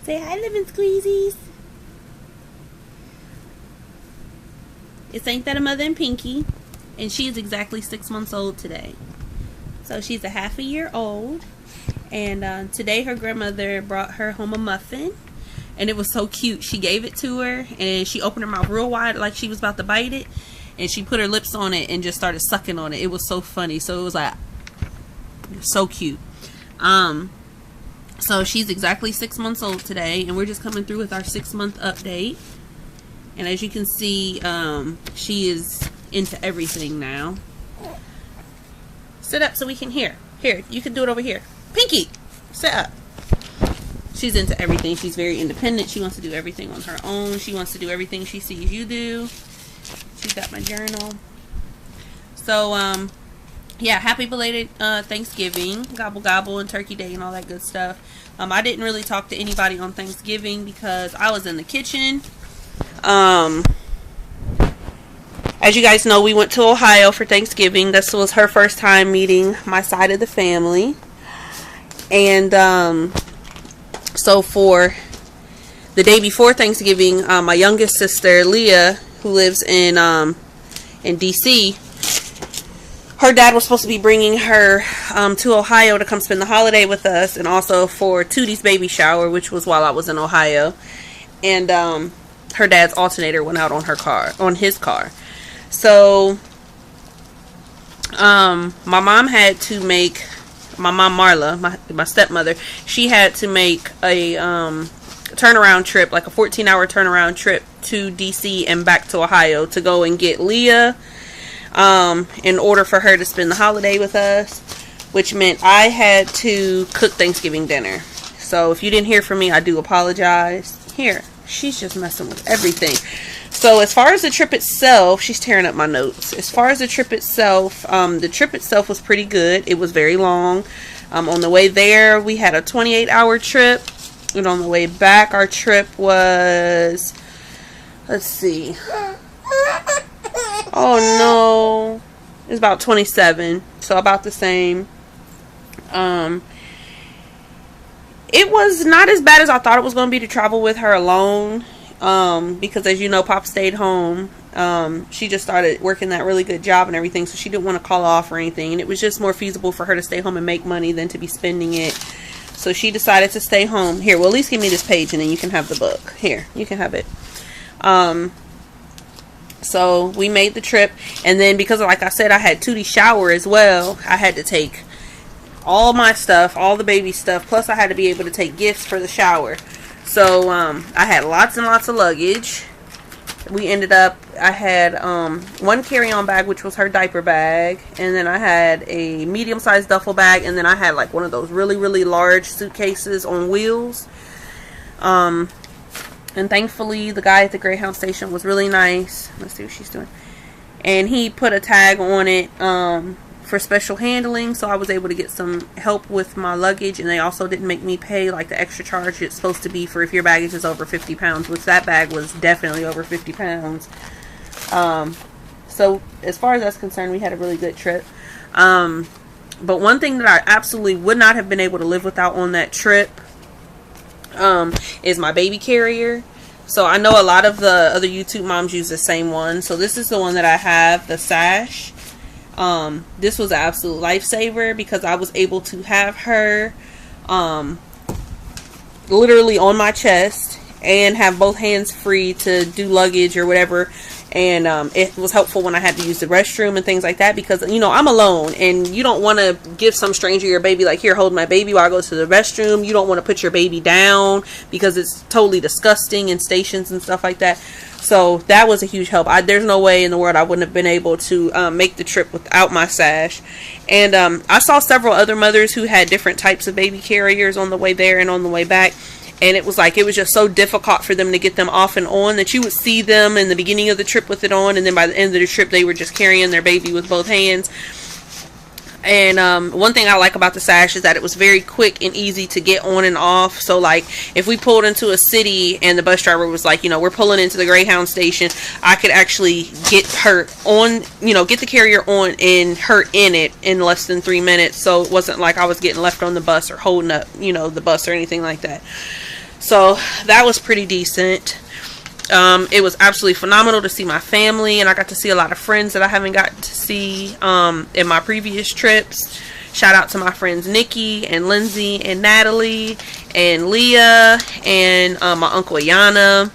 Say hi, Living Squeezies. It's Ain't That a Mother and Pinky, and she is exactly 6 months old today. So she's a half a year old, and today her grandmother brought her home a muffin, and it was so cute. She gave it to her, and she opened her mouth real wide like she was about to bite it, and she put her lips on it and just started sucking on it. It was so funny. So it was like so cute. So she's exactly 6 months old today, and we're just coming through with our 6-month update. And as you can see, she is into everything now. Sit up so we can hear. Here, you can do it over here. Pinky, sit up. She's into everything. She's very independent. She wants to do everything on her own. She wants to do everything she sees you do. She's got my journal. So, yeah, happy belated Thanksgiving, gobble gobble, and Turkey Day and all that good stuff. I didn't really talk to anybody on Thanksgiving because I was in the kitchen. As you guys know, we went to Ohio for Thanksgiving. This was her first time meeting my side of the family. And so for the day before Thanksgiving, my youngest sister, Leah, who lives in DC, her dad was supposed to be bringing her to Ohio to come spend the holiday with us, and also for Tootie's baby shower, which was while I was in Ohio. And her dad's alternator went out on his car. So my mom had to make, my mom Marla, my stepmother, she had to make a turnaround trip, like a 14-hour turnaround trip to DC and back to Ohio to go and get Leah in order for her to spend the holiday with us, which meant I had to cook Thanksgiving dinner. So if you didn't hear from me, I do apologize. Here, she's just messing with everything. So as far as the trip itself, she's tearing up my notes. As far as the trip itself was pretty good. It was very long. On the way there, we had a 28-hour trip. And on the way back, our trip was, let's see. Oh no. It's about 27. So about the same. It was not as bad as I thought it was going to be to travel with her alone. Because as you know, Pop stayed home. She just started working that really good job and everything, so she didn't want to call off or anything, and it was just more feasible for her to stay home and make money than to be spending it. So she decided to stay home. Here, well, at least give me this page and then you can have the book. Here, you can have it. So we made the trip, and then because, like I said, I had Tootie's shower as well, I had to take all my stuff, all the baby stuff, plus I had to be able to take gifts for the shower. So I had lots and lots of luggage. We ended up, I had one carry-on bag, which was her diaper bag, and then I had a medium-sized duffel bag, and then I had like one of those really, really large suitcases on wheels. And thankfully, the guy at the Greyhound station was really nice. Let's see what she's doing. And he put a tag on it for special handling, so I was able to get some help with my luggage, and they also didn't make me pay like the extra charge it's supposed to be for if your baggage is over 50 pounds, which that bag was definitely over 50 pounds. So as far as that's concerned, we had a really good trip. But one thing that I absolutely would not have been able to live without on that trip is my baby carrier. So I know a lot of the other YouTube moms use the same one. So this is the one that I have, the Sash. This was an absolute lifesaver because I was able to have her literally on my chest and have both hands free to do luggage or whatever. And it was helpful when I had to use the restroom and things like that, because, you know, I'm alone and you don't want to give some stranger your baby, like, here, hold my baby while I go to the restroom. You don't want to put your baby down because it's totally disgusting in stations and stuff like that. So that was a huge help. There's no way in the world I wouldn't have been able to make the trip without my Sash. And I saw several other mothers who had different types of baby carriers on the way there and on the way back. And it was like, it was just so difficult for them to get them off and on that you would see them in the beginning of the trip with it on, and then by the end of the trip they were just carrying their baby with both hands. And one thing I like about the Sash is that it was very quick and easy to get on and off. So like if we pulled into a city and the bus driver was like, you know, we're pulling into the Greyhound station, I could actually get her on, you know, get the carrier on and her in it in less than 3 minutes. So it wasn't like I was getting left on the bus or holding up, you know, the bus or anything like that. So that was pretty decent. It was absolutely phenomenal to see my family, and I got to see a lot of friends that I haven't gotten to see in my previous trips. Shout out to my friends Nikki and Lindsay and Natalie and Leah and my Uncle Ayana.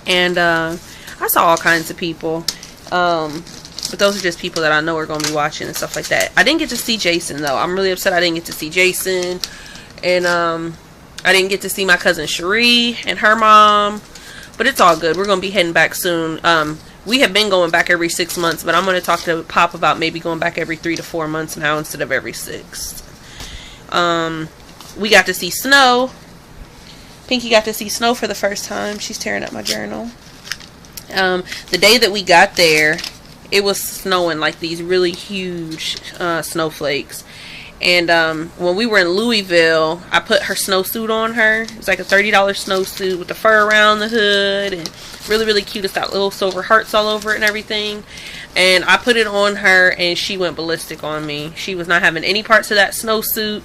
And I saw all kinds of people. But those are just people that I know are going to be watching and stuff like that. I didn't get to see Jason, though. I'm really upset I didn't get to see Jason. And I didn't get to see my cousin Cherie and her mom. But it's all good. We're going to be heading back soon. We have been going back every 6 months, but I'm going to talk to Pop about maybe going back every 3 to 4 months now instead of every 6. We got to see snow. Pinky got to see snow for the first time. She's tearing up my journal. The day that we got there, it was snowing like these really huge snowflakes. And when we were in Louisville, I put her snowsuit on her. It was like a $30 snowsuit with the fur around the hood and really, really cute. It's got little silver hearts all over it and everything. And I put it on her and she went ballistic on me. She was not having any parts of that snowsuit.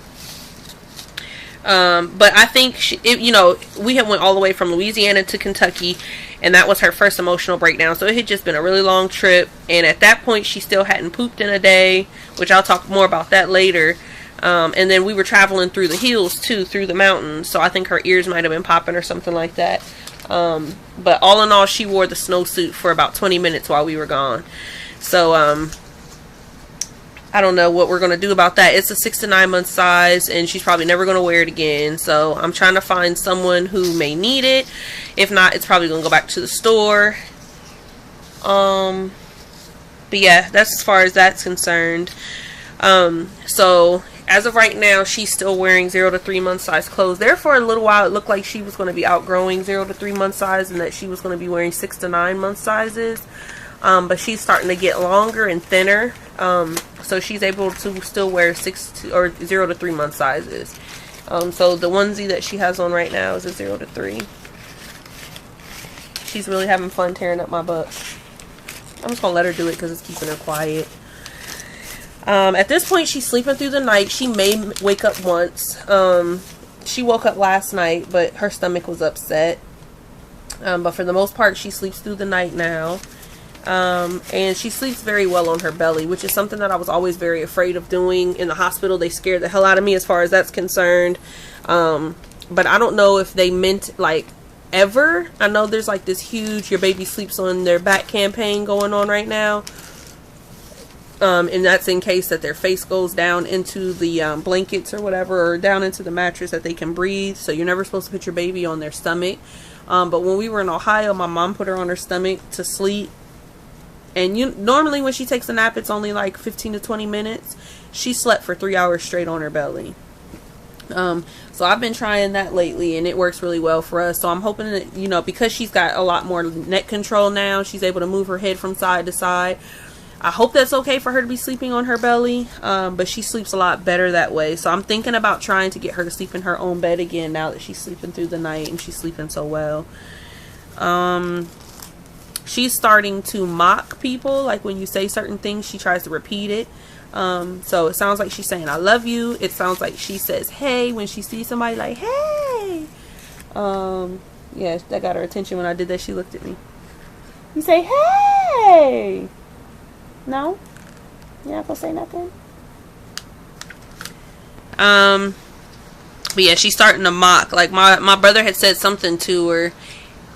But I think you know, we had went all the way from Louisiana to Kentucky, and that was her first emotional breakdown. So it had just been a really long trip, and at that point she still hadn't pooped in a day, which I'll talk more about that later. And then we were traveling through the hills too, through the mountains, so I think her ears might have been popping or something like that. But all in all, she wore the snowsuit for about 20 minutes while we were gone. So I don't know what we're going to do about that. It's a 6 to 9 month size, and she's probably never going to wear it again. So I'm trying to find someone who may need it. If not, it's probably going to go back to the store. But yeah, that's as far as that's concerned. So as of right now, she's still wearing 0 to 3 month size clothes. There for a little while, it looked like she was going to be outgrowing 0 to 3 month size, and that she was going to be wearing 6 to 9 month sizes. But she's starting to get longer and thinner. So she's able to still wear 0 to 3 month sizes. So the onesie that she has on right now is a 0 to 3. She's really having fun tearing up my butt. I'm just gonna let her do it because it's keeping her quiet. At this point, she's sleeping through the night. She may wake up once. She woke up last night, but her stomach was upset. But for the most part, she sleeps through the night now. And she sleeps very well on her belly, which is something that I was always very afraid of doing. In the hospital, they scared the hell out of me as far as that's concerned. But I don't know if they meant like ever. I know there's like this huge your baby sleeps on their back campaign going on right now. And that's in case that their face goes down into the blankets or whatever, or down into the mattress, that they can breathe. So you're never supposed to put your baby on their stomach. But when we were in Ohio, my mom put her on her stomach to sleep. And normally when she takes a nap, it's only like 15 to 20 minutes. She slept for 3 hours straight on her belly. So I've been trying that lately, and it works really well for us. So I'm hoping that, you know, because she's got a lot more neck control now, she's able to move her head from side to side. I hope that's okay for her to be sleeping on her belly. But she sleeps a lot better that way. So I'm thinking about trying to get her to sleep in her own bed again now that she's sleeping through the night and she's sleeping so well. She's starting to mock people. Like when you say certain things, she tries to repeat it. So it sounds like she's saying I love you. It sounds like she says hey when she sees somebody, like hey. Yeah, that got her attention when I did that. She looked at me. You say hey. No? You're not gonna say nothing? But yeah, she's starting to mock. Like my brother had said something to her.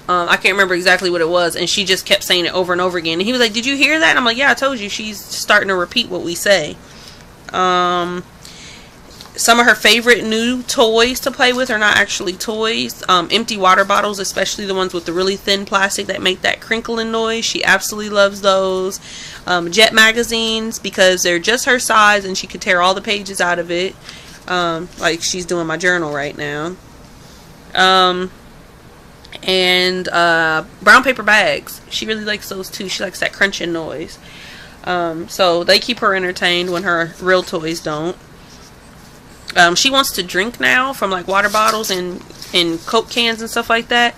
I can't remember exactly what it was, and she just kept saying it over and over again. And he was like, "Did you hear that?" And I'm like, "Yeah, I told you." She's starting to repeat what we say. Some of her favorite new toys to play with are not actually toys. Empty water bottles, especially the ones with the really thin plastic that make that crinkling noise. She absolutely loves those. Jet magazines, because they're just her size and she could tear all the pages out of it. Like she's doing my journal right now. And brown paper bags. She really likes those too. She likes that crunching noise. So they keep her entertained when her real toys don't. She wants to drink now from like water bottles and Coke cans and stuff like that.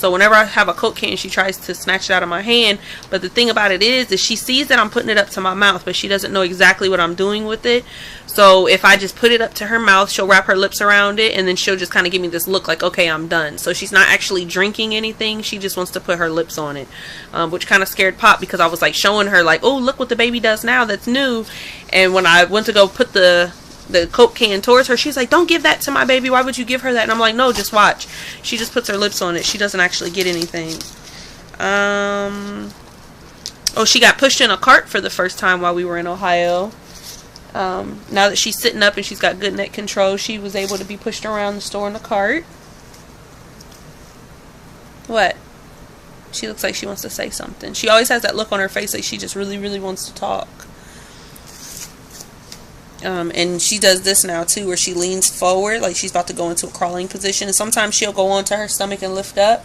So whenever I have a Coke can, she tries to snatch it out of my hand. But the thing about it is she sees that I'm putting it up to my mouth, but she doesn't know exactly what I'm doing with it. So if I just put it up to her mouth, she'll wrap her lips around it, and then she'll just kind of give me this look like, okay, I'm done. So she's not actually drinking anything. She just wants to put her lips on it, which kind of scared Pop, because I was like showing her like, oh, look what the baby does now that's new. And when I went to go put the Coke can towards her, she's like, don't give that to my baby, why would you give her that? And I'm like, no, just watch. She just puts her lips on it. She doesn't actually get anything. Oh, she got pushed in a cart for the first time while we were in Ohio. Now that she's sitting up and she's got good neck control, she was able to be pushed around the store in the cart. What? She looks like she wants to say something. She always has that look on her face like she just really, really wants to talk. And she does this now too, where she leans forward like she's about to go into a crawling position, and sometimes she'll go onto her stomach and lift up.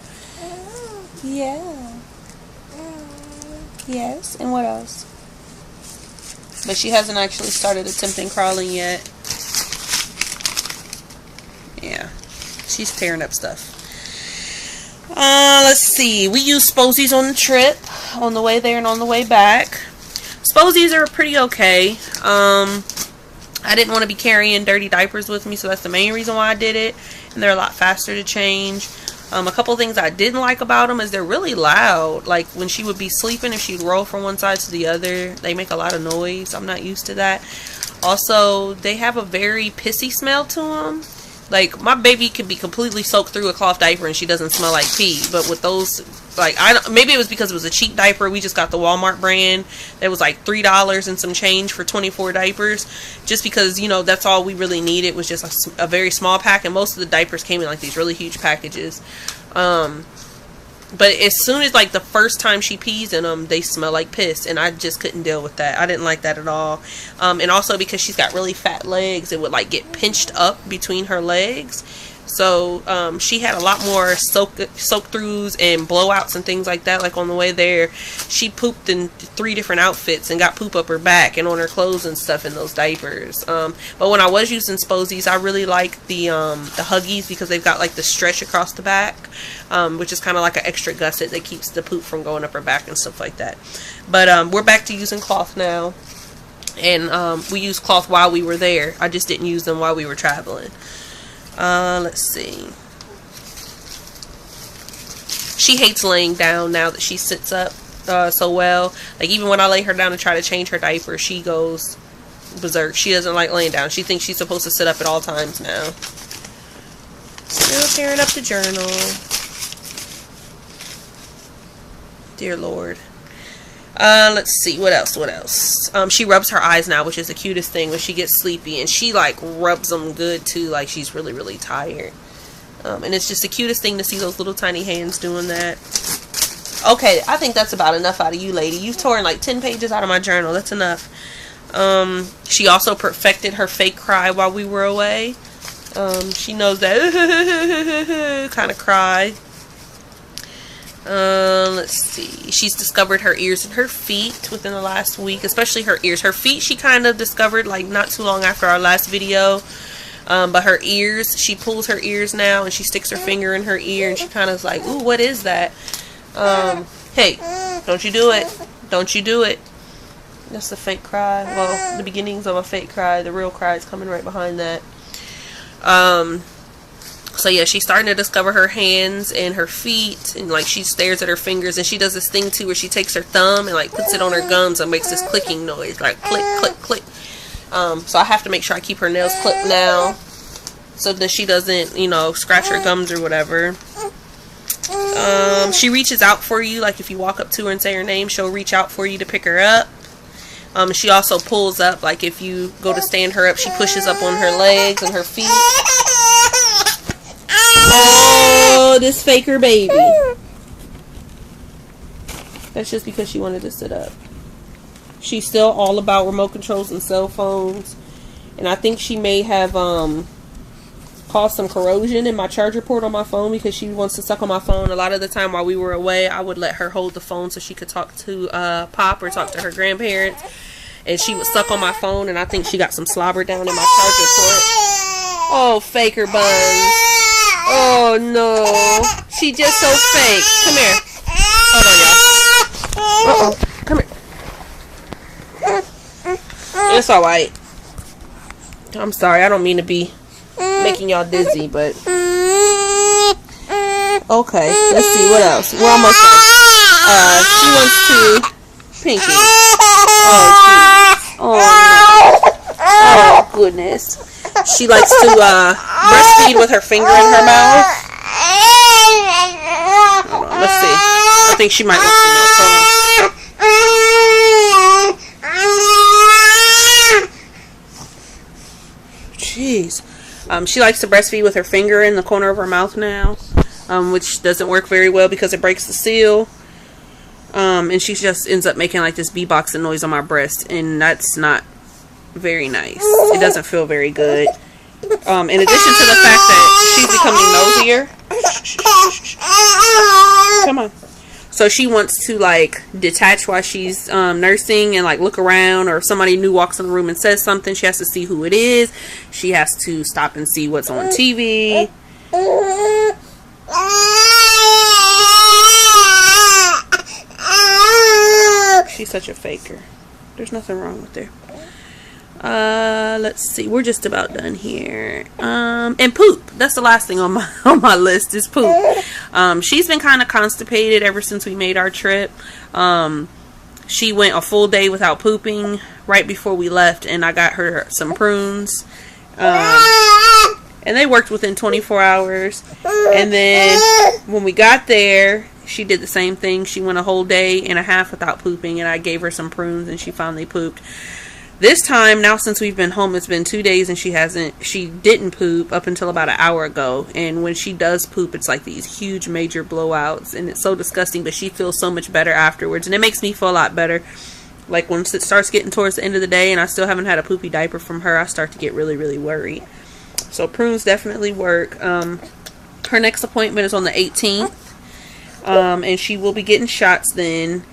Yeah. Yes. And what else? But she hasn't actually started attempting crawling yet. Yeah, she's tearing up stuff. Let's see. We used Sposies on the trip, on the way there and on the way back. Sposies are pretty okay. I didn't want to be carrying dirty diapers with me, so that's the main reason why I did it. And they're a lot faster to change. A couple things I didn't like about them is they're really loud. Like when she would be sleeping, if she'd roll from one side to the other, they make a lot of noise. I'm not used to that. Also, they have a very pissy smell to them. Like, my baby could be completely soaked through a cloth diaper and she doesn't smell like pee. But with those, like, maybe it was because it was a cheap diaper. We just got the Walmart brand. It was like $3 and some change for 24 diapers. Just because, you know, that's all we really needed, was just a very small pack. And most of the diapers came in like these really huge packages. But as soon as, like, the first time she pees in them, they smell like piss. And I just couldn't deal with that. I didn't like that at all. And also because she's got really fat legs, it would, like, get pinched up between her legs. So, she had a lot more soak-throughs and blowouts and things like that. Like, on the way there, she pooped in 3 different outfits and got poop up her back and on her clothes and stuff in those diapers. But when I was using Sposies, I really like the Huggies, because they've got, like, the stretch across the back, which is kind of like an extra gusset that keeps the poop from going up her back and stuff like that. But, we're back to using cloth now. And, we used cloth while we were there. I just didn't use them while we were traveling. Let's see. She hates laying down now that she sits up so well. Like, even when I lay her down to try to change her diaper, she goes berserk. She doesn't like laying down. She thinks she's supposed to sit up at all times now. Still tearing up the journal. Dear Lord. Let's see, what else? She rubs her eyes now, which is the cutest thing when she gets sleepy, and she, like, rubs them good, too, like she's really, really tired. And it's just the cutest thing to see those little tiny hands doing that. Okay, I think that's about enough out of you, lady. You've torn, like, 10 pages out of my journal. That's enough. She also perfected her fake cry while we were away. She knows that kind of cry. Let's see. She's discovered her ears and her feet within the last week, especially her ears. Her feet she kind of discovered like not too long after our last video. But her ears, she pulls her ears now and she sticks her finger in her ear and she kind of is like, ooh, what is that? Hey, don't you do it. Don't you do it. That's the fake cry. Well, the beginnings of a fake cry. The real cry is coming right behind that. So yeah, she's starting to discover her hands and her feet, and like she stares at her fingers, and she does this thing too where she takes her thumb and like puts it on her gums and makes this clicking noise, like click, click, click. So I have to make sure I keep her nails clipped now so that she doesn't, you know, scratch her gums or whatever. She reaches out for you, like if you walk up to her and say her name, she'll reach out for you to pick her up. She also pulls up, like if you go to stand her up, she pushes up on her legs and her feet. Oh, this faker baby. That's just because she wanted to sit up. She's still all about remote controls and cell phones. And I think she may have caused some corrosion in my charger port on my phone because she wants to suck on my phone. A lot of the time while we were away, I would let her hold the phone so she could talk to Pop or talk to her grandparents. And she would suck on my phone, and I think she got some slobber down in my charger port. Oh, faker buns. Oh no, She just so fake. Come here. Hold on, y'all. Come here. It's alright. I'm sorry. I don't mean to be making y'all dizzy, but... Okay. Let's see. What else? We're almost done. She wants to... Pinky. Oh, geez. Oh, no. Oh, goodness. She likes to breastfeed with her finger in her mouth. Hold on, let's see. I think she might want some milk. Jeez. She likes to breastfeed with her finger in the corner of her mouth now, which doesn't work very well because it breaks the seal. And she just ends up making like this beatboxing noise on my breast, and that's not very nice. It doesn't feel very good. In addition to the fact that she's becoming nosier. Come on. So she wants to like detach while she's nursing and like look around, or if somebody new walks in the room and says something, she has to see who it is. She has to stop and see what's on TV. She's such a faker. There's nothing wrong with her. Let's see. We're just about done here. And poop. That's the last thing on my list is poop. She's been kind of constipated ever since we made our trip. She went a full day without pooping right before we left, and I got her some prunes. And they worked within 24 hours. And then when we got there, she did the same thing. She went a whole day and a half without pooping, and I gave her some prunes, and she finally pooped. This time, now since we've been home, it's been 2 days, and she didn't poop up until about an hour ago. And when she does poop, it's like these huge major blowouts, and it's so disgusting, but she feels so much better afterwards, and it makes me feel a lot better. Like once it starts getting towards the end of the day and I still haven't had a poopy diaper from her, I start to get really, really worried. So prunes definitely work. Her next appointment is on the 18th, and she will be getting shots then.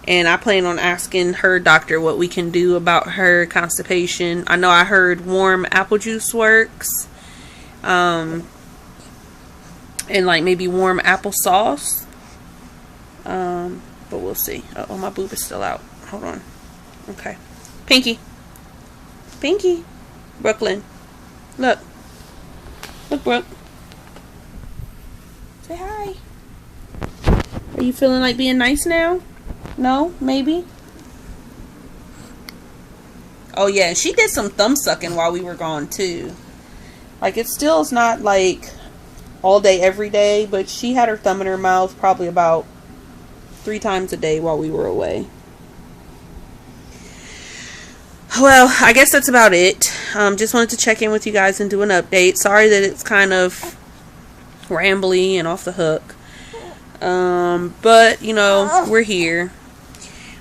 And I plan on asking her doctor what we can do about her constipation. I know I heard warm apple juice works. And like maybe warm applesauce. But we'll see. Oh, my boob is still out. Hold on. Okay. Pinky. Pinky. Brooklyn. Look. Look, Brooke. Say hi. Are you feeling like being nice now? No? Maybe? Oh, yeah. She did some thumb sucking while we were gone, too. Like, it still is not, like, all day, every day. But she had her thumb in her mouth probably about 3 times a day while we were away. Well, I guess that's about it. Just wanted to check in with you guys and do an update. Sorry that it's kind of rambly and off the hook. But, you know, we're here.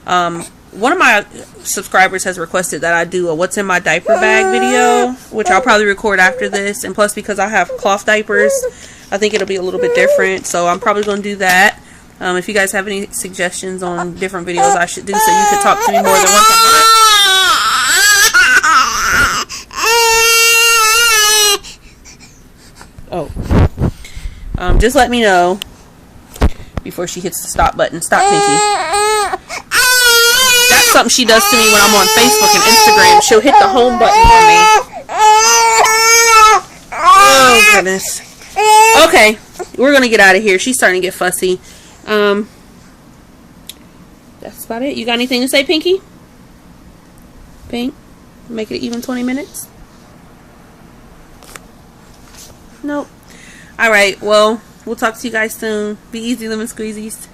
One of my subscribers has requested that I do a what's in my diaper bag video, which I'll probably record after this. And plus, because I have cloth diapers, I think it'll be a little bit different. So I'm probably going to do that. If you guys have any suggestions on different videos I should do, so you could talk to me more than once a month. Oh. Just let me know before she hits the stop button. Stop, Pinky. That's something she does to me when I'm on Facebook and Instagram. She'll hit the home button on me. Oh, goodness. Okay. We're going to get out of here. She's starting to get fussy. That's about it. You got anything to say, Pinky? Pink? Make it even 20 minutes? Nope. Alright, well, we'll talk to you guys soon. Be easy, lemon squeezies.